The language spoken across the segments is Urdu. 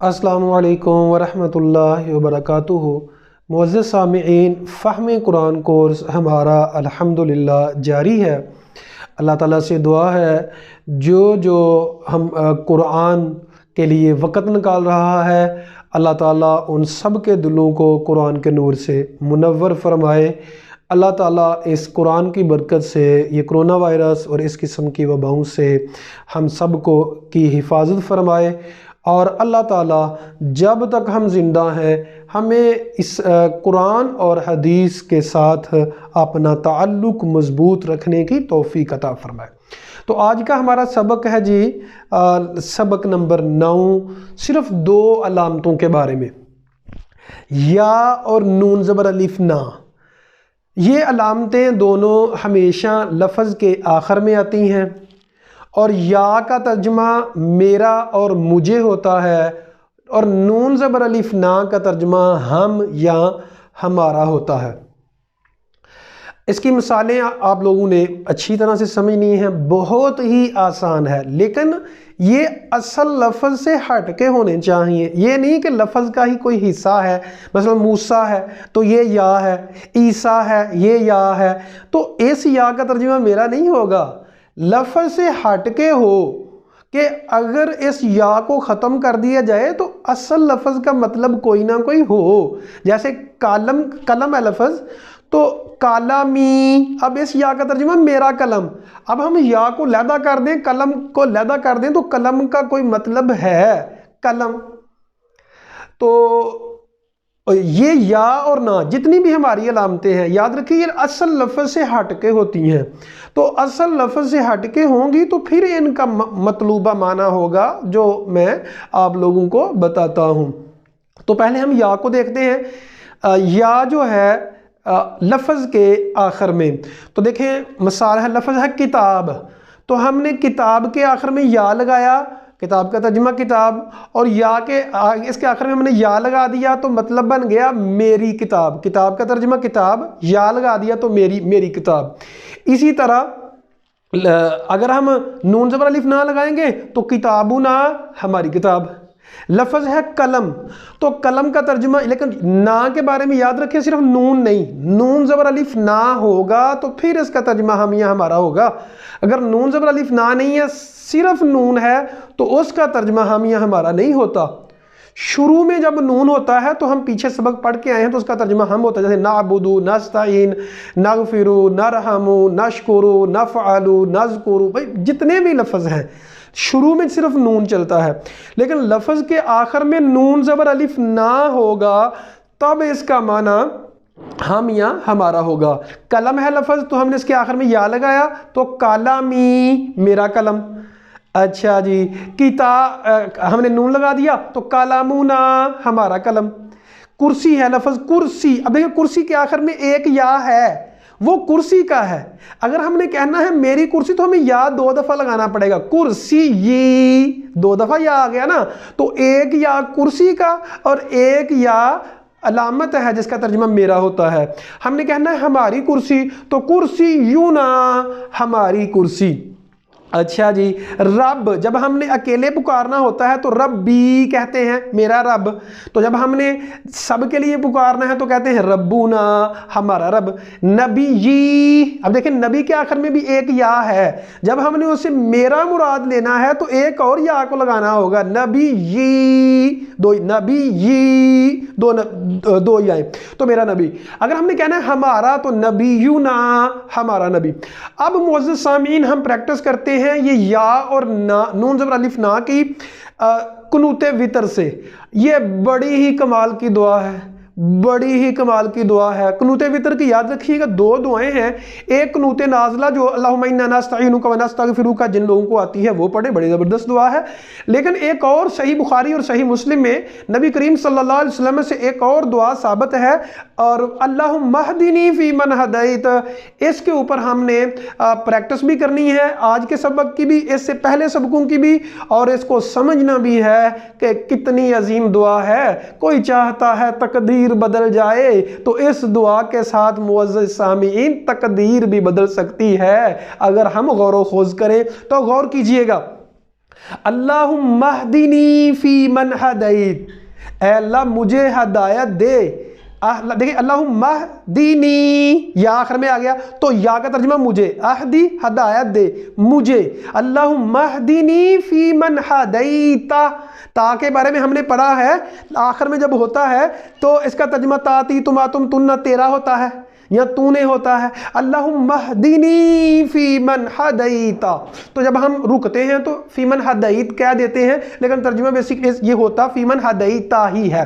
السلام علیکم ورحمۃ اللہ وبرکاتہ۔ معزز سامعین، فہم قرآن کورس ہمارا الحمدللہ جاری ہے۔ اللہ تعالیٰ سے دعا ہے جو ہم قرآن کے لیے وقت نکال رہا ہے، اللہ تعالیٰ ان سب کے دلوں کو قرآن کے نور سے منور فرمائے۔ اللہ تعالیٰ اس قرآن کی برکت سے یہ کرونا وائرس اور اس قسم کی وباؤں سے ہم سب کو کی حفاظت فرمائے، اور اللہ تعالیٰ جب تک ہم زندہ ہیں ہمیں اس قرآن اور حدیث کے ساتھ اپنا تعلق مضبوط رکھنے کی توفیق عطا فرمائے۔ تو آج کا ہمارا سبق ہے سبق نمبر 9، صرف 2 علامتوں کے بارے میں، یا اور نون زبر الف نا۔ یہ علامتیں دونوں ہمیشہ لفظ کے آخر میں آتی ہیں، اور یا کا ترجمہ میرا اور مجھے ہوتا ہے، اور نون زبر الف نا کا ترجمہ ہم یا ہمارا ہوتا ہے۔ اس کی مثالیں آپ لوگوں نے اچھی طرح سے سمجھنی ہیں، بہت ہی آسان ہے، لیکن یہ اصل لفظ سے ہٹ کے ہونے چاہیے۔ یہ نہیں کہ لفظ کا ہی کوئی حصہ ہے، مثلا موسیٰ ہے تو یہ یا ہے، عیسیٰ ہے یہ یا ہے، تو اس یا کا ترجمہ میرا نہیں ہوگا، لفظ سے ہٹ کے ہو کہ اگر اس یا کو ختم کر دیا جائے تو اصل لفظ کا مطلب کوئی نہ کوئی ہو۔ جیسے قلم ہے لفظ، تو کالامی، اب اس یا کا ترجمہ میرا قلم، اب ہم یا کو علیحدہ کر دیں، قلم کو علیحدہ کر دیں تو قلم کا کوئی مطلب ہے قلم۔ تو یہ یا اور نا جتنی بھی ہماری علامتیں ہیں، یاد رکھیے یہ اصل لفظ سے ہٹ کے ہوتی ہیں، تو اصل لفظ سے ہٹ کے ہوں گی تو پھر ان کا مطلوبہ معنی ہوگا جو میں آپ لوگوں کو بتاتا ہوں۔ تو پہلے ہم یا کو دیکھتے ہیں۔ یا جو ہے لفظ کے آخر میں، تو دیکھیں مثال ہے، لفظ ہے کتاب، تو ہم نے کتاب کے آخر میں یا لگایا، کتاب کا ترجمہ کتاب، اور یا کے اس کے آخر میں ہم نے یا لگا دیا تو مطلب بن گیا میری کتاب۔ کتاب کا ترجمہ کتاب، یا لگا دیا تو میری کتاب۔ اسی طرح اگر ہم نون زبر الف نا لگائیں گے تو کتابنا ہماری کتاب۔ لفظ ہے قلم، تو قلم کا ترجمہ، لیکن نا کے بارے میں یاد رکھیں صرف نون نہیں، نون زبر الف نا ہوگا تو پھر اس کا ترجمہ ہم یا ہمارا ہوگا۔ اگر نون زبر الف نا نہیں ہے، صرف نون ہے، تو اس کا ترجمہ ہم یا ہمارا نہیں ہوتا۔ شروع میں جب نون ہوتا ہے تو ہم پیچھے سبق پڑھ کے آئے ہیں تو اس کا ترجمہ ہم ہوتا ہے، جیسے نعبدو، نستعین، نغفرو، نرحمو، نشکرو، نفعلو، نذکرو، بھائی جتنے بھی لفظ ہیں شروع میں صرف نون چلتا ہے، لیکن لفظ کے آخر میں نون زبر الف نا ہوگا تب اس کا معنی ہم یا ہمارا ہوگا۔ قلم ہے لفظ، تو ہم نے اس کے آخر میں یا لگایا تو قلمی میرا قلم۔ اچھا جی، ہم نے نون لگا دیا تو قلمنا ہمارا قلم۔ کرسی ہے لفظ کرسی، اب دیکھیں کرسی کے آخر میں ایک یا ہے، وہ کرسی کا ہے۔ اگر ہم نے کہنا ہے میری کرسی تو ہمیں یا 2 دفعہ لگانا پڑے گا، کرسی 2 دفعہ یا آ گیا نا، تو ایک یا کرسی کا اور ایک یا علامت ہے جس کا ترجمہ میرا ہوتا ہے۔ ہم نے کہنا ہے ہماری کرسی تو کرسی یونا ہماری کرسی۔ اچھا جی، رب، جب ہم نے اکیلے پکارنا ہوتا ہے تو ربی کہتے ہیں، میرا رب، تو جب ہم نے سب کے لیے پکارنا ہے تو کہتے ہیں ربنا ہمارا رب۔ نبی، اب دیکھیں نبی کے آخر میں بھی ایک یا ہے، جب ہم نے اسے میرا مراد لینا ہے تو ایک اور یا کو لگانا ہوگا، نبی، دو یائیں، تو میرا نبی۔ اگر ہم نے کہنا ہے ہمارا تو نبینا ہمارا نبی۔ اب معزز سامعین، ہم پریکٹس کرتے ہیں یہ یا اور نون زبر الف نا کی قنوت وتر سے۔ یہ بڑی ہی کمال کی دعا ہے، بڑی ہی کمال کی دعا ہے۔ قنوت وتر کی یاد رکھیے گا 2 دعائیں ہیں، ایک قنوت نازلہ جو اللہم انا نستعینک و نستغفرک جن لوگوں کو آتی ہے وہ پڑھے، بڑی زبردست دعا ہے، لیکن ایک اور صحیح بخاری اور صحیح مسلم میں نبی کریم صلی اللہ علیہ وسلم سے ایک اور دعا ثابت ہے، اور اللہم اہدنی فی من ہدیت، اس کے اوپر ہم نے پریکٹس بھی کرنی ہے، آج کے سبق کی بھی، اس سے پہلے سبقوں کی بھی، اور اس کو سمجھنا بھی ہے کہ کتنی عظیم دعا ہے۔ کوئی چاہتا ہے تقدیر بدل جائے تو اس دعا کے ساتھ معزز سامعین تقدیر بھی بدل سکتی ہے، اگر ہم غور و خوض کریں تو۔ غور کیجئے گا، اللہم اہدنی فی من ہدیت، اے اللہ مجھے ہدایت دے۔ دیکھیں اللہم اہدنی یا آخر میں آ گیا تو یا کا ترجمہ مجھے، اہدی ہدایت دے مجھے، اللہم اہدنی فی من ہدیت، تا کے بارے میں ہم نے پڑھا ہے آخر میں جب ہوتا ہے تو اس کا ترجمہ تاتی تما تم تن تیرا ہوتا ہے یا تو نے ہوتا ہے، اللہم اہدنی فی من ہدیت۔ تو جب ہم رکتے ہیں تو فی من ہدیت کہہ دیتے ہیں، لیکن ترجمہ بیسک یہ ہوتا فی من ہدیت ہی ہے۔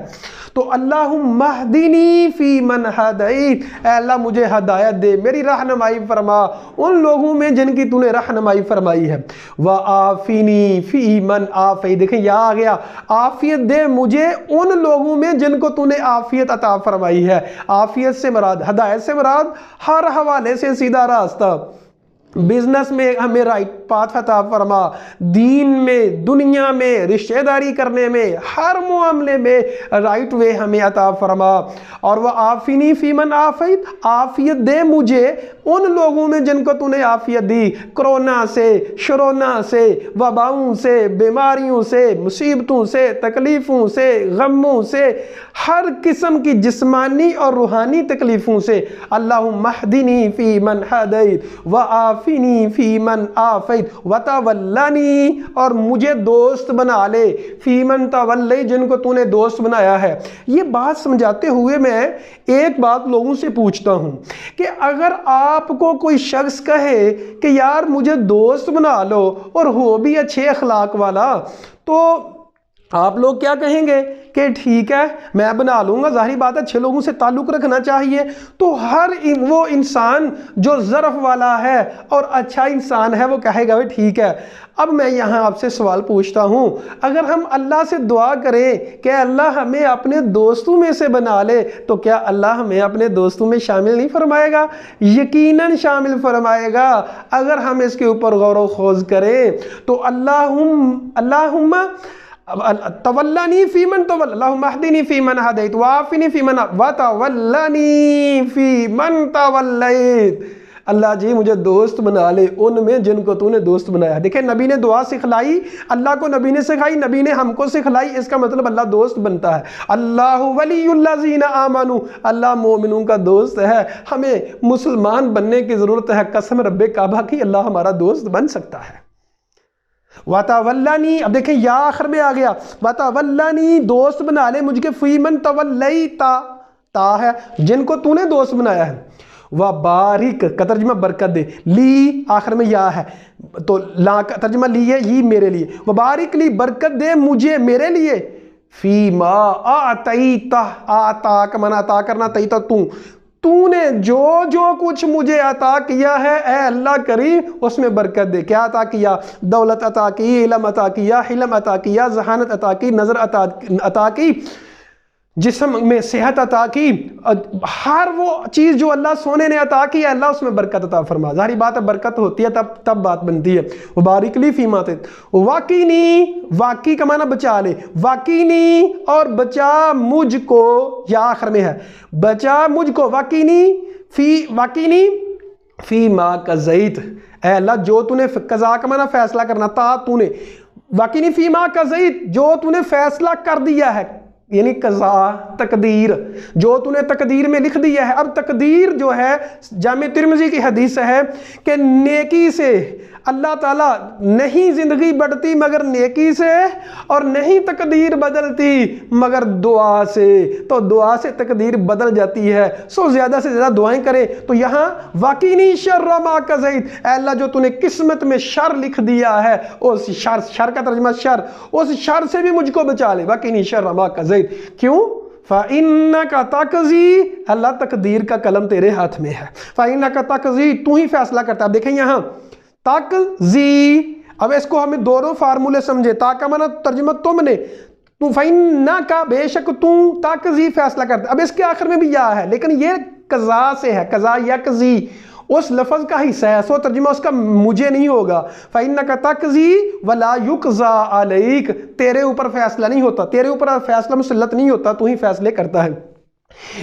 تو اللہم اہدنی فی من ہدیت، اے اللہ مجھے ہدایت دے، میری رہنمائی فرما ان لوگوں میں جن کی تو نے رہنمائی فرمائی ہے، وعافنی فی من عافیت، دیکھیں یا آ گیا، عافیت دے مجھے ان لوگوں میں جن کو تو نے عافیت عطا فرمائی ہے۔ عافیت سے مراد، ہدایت سے مراد ہر حوالے سے سیدھا راستہ، بزنس میں ہمیں رائٹ پاتھ عطا فرما، دین میں، دنیا میں، رشتہ داری کرنے میں، ہر معاملے میں رائٹ وے ہمیں عطا فرما۔ اور وہ عافنی فی من عافیت، عافیت دے مجھے ان لوگوں میں جن کو تو نے عافیت دی، کرونا سے، شرونا سے، وباؤں سے، بیماریوں سے، مصیبتوں سے، تکلیفوں سے، غموں سے، ہر قسم کی جسمانی اور روحانی تکلیفوں سے۔ اللہم اہدنی فی من ہدیت وعافنی فی من عافیت وتولنی، اور مجھے دوست بنا لے، فی من تولی، جن کو تو نے دوست بنایا ہے۔ یہ بات سمجھاتے ہوئے میں ایک بات لوگوں سے پوچھتا ہوں کہ اگر آپ کو کوئی شخص کہے کہ یار مجھے دوست بنا لو اور ہو بھی اچھے اخلاق والا، تو آپ لوگ کیا کہیں گے کہ ٹھیک ہے میں بنا لوں گا، ظاہری بات ہے اچھے لوگوں سے تعلق رکھنا چاہیے۔ تو ہر وہ انسان جو ظرف والا ہے اور اچھا انسان ہے وہ کہے گا ٹھیک ہے۔ اب میں یہاں آپ سے سوال پوچھتا ہوں، اگر ہم اللہ سے دعا کریں کہ اللہ ہمیں اپنے دوستوں میں سے بنا لے، تو کیا اللہ ہمیں اپنے دوستوں میں شامل نہیں فرمائے گا؟ یقیناً شامل فرمائے گا اگر ہم اس کے اوپر غور و خوض کریں۔ تو اللہم تولنی فی من تول، اللہم اہدنی فی من ہدیت وعافنی فی من وتولنی فی من تولیت، اللہ جی مجھے دوست بنا لے ان میں جن کو تو نے دوست بنایا۔ دیکھیں نبی نے دعا سکھلائی، اللہ کو نبی نے سکھائی، نبی نے ہم کو سکھلائی، اس کا مطلب اللہ دوست بنتا ہے۔ اللہ ولی الذین آمنوا، اللہ مومنوں کا دوست ہے۔ ہمیں مسلمان بننے کی ضرورت ہے، قسم رب کعبہ کی اللہ ہمارا دوست بن سکتا ہے۔ وَتَوَلَّنِي، اب دیکھیں یا آخر میں آ گیا، وَتَوَلَّنِي، دوست بنا لے مجھ کے، فی من تولیت، تا ہے جن کو تو نے دوست بنایا ہے، وَبَارِكْ کا ترجمہ برکت دے، لی آخر میں یا ہے تو لا کا ترجمہ لی ہے یہ میرے لیے، وَبَارِكْ لی برکت دے مجھے میرے لیے، فی ما آتیت، آتا کا معنی عطا کرنا، تیتا تو نے جو کچھ مجھے عطا کیا ہے اے اللہ کریم اس میں برکت دے۔ کیا عطا کیا؟ دولت عطا کی، علم عطا کیا، حلم عطا کیا، ذہانت عطا کی، نظر عطا کی، جسم میں صحت عطا کی، ہر وہ چیز جو اللہ سونے نے عطا کی ہے اللہ اس میں برکت عطا فرما۔ ظاہری بات ہے برکت ہوتی ہے تب بات بنتی ہے۔ وبارک لی فی ما آتیت، واقینی، واقعی کا معنی بچا لے، واقینی اور بچا مجھ کو، یا آخر میں ہے بچا مجھ کو، واقینی فی ما قضیت، اے اللہ جو تو نے قضا کا معنی فیصلہ کرنا، تا تو نے، واقینی فی ما قضیت جو تو نے فیصلہ کر دیا ہے، یعنی قضا تقدیر جو تو نے تقدیر میں لکھ دیا ہے۔ اب تقدیر جو ہے جامع ترمذی کی حدیث ہے کہ نیکی سے اللہ تعالیٰ نہیں زندگی بڑھتی مگر نیکی سے، اور نہیں تقدیر بدلتی مگر دعا سے، تو دعا سے تقدیر بدل جاتی ہے۔ سو زیادہ سے زیادہ دعائیں کریں۔ تو یہاں واقینی شر ما قضیت، اے اللہ جو تو نے قسمت میں شر لکھ دیا ہے اس شر کا ترجمہ شر، اس شر سے بھی مجھ کو بچا لے، واقینی شر ما قضیت۔ کیوں؟ فَإِنَّكَ تَقْضِي، اللہ تقدیر کا قلم تیرے ہاتھ میں ہے، فَإِنَّكَ تَقْضِي تو ہی فیصلہ کرتا ہے۔ اب دیکھیں یہاں تقضی، اب اس کو ہمیں دونوں فارمولے سمجھے، تا کا معنی ترجمہ تم نے، فَإِنَّكَ بے شک تو، تقضی فیصلہ کرتا ہے۔ اب اس کے آخر میں بھی یا ہے لیکن یہ قضا سے ہے، قضا یقضی اس لفظ کا حصہ ہے، سو ترجمہ اس کا مجھے نہیں ہوگا۔ فَإِنَّكَ تَقْضِي وَلَا يُقْضَى عَلَيْكَ، تیرے اوپر فیصلہ نہیں ہوتا، تیرے اوپر فیصلہ مسلط نہیں ہوتا، تو ہی فیصلے کرتا ہے۔